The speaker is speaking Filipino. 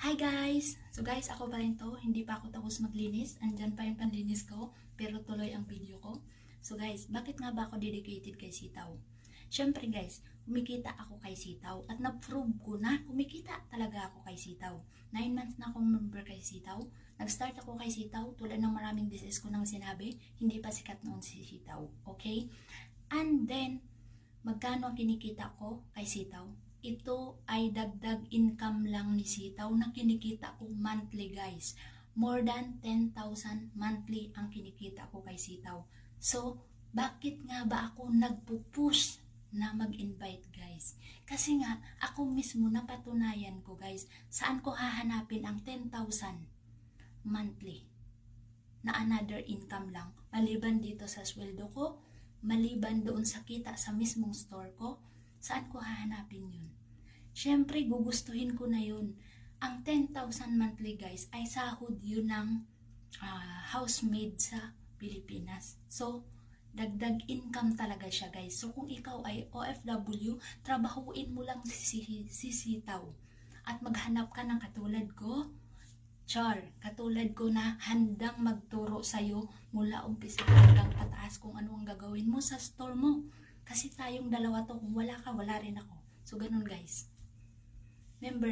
Hi guys! So guys, ako pa rin to. Hindi pa ako tapos maglinis. Andyan pa yung panlinis ko. Pero tuloy ang video ko. So guys, bakit nga ba ako dedicated kay sitaw? Syempre guys, kumikita ako kay sitaw. At na-prove ko na kumikita talaga ako kay sitaw. 9 months na akong member kay sitaw. Nag-start ako kay sitaw. Tulad ng maraming business ko nang sinabi, hindi pa sikat noon si sitaw. Okay? And then, magkano ang kinikita ko kay sitaw? Ito ay dagdag income lang ni sitaw na kinikita ko monthly guys. More than 10,000 monthly ang kinikita ko kay sitaw. So, bakit nga ba ako nagpo-push na mag-invite guys? Kasi nga, ako mismo napatunayan ko guys, saan ko hahanapin ang 10,000 monthly na another income lang. Maliban dito sa sweldo ko, maliban doon sa kita sa mismong store ko, saan ko hahanapin yun? Siyempre, gugustuhin ko na yun. Ang 10,000 monthly guys ay sahod yun ng housemaid sa Pilipinas. So, dagdag income talaga siya guys. So, kung ikaw ay OFW, trabahuin mo lang si sitaw. At maghanap ka ng katulad ko. Katulad ko na handang magturo sa'yo mula umpisa hanggang pataas kung ano ang gagawin mo sa store mo. Kasi tayong dalawa to, kung wala ka, wala rin ako. So, ganun guys. Member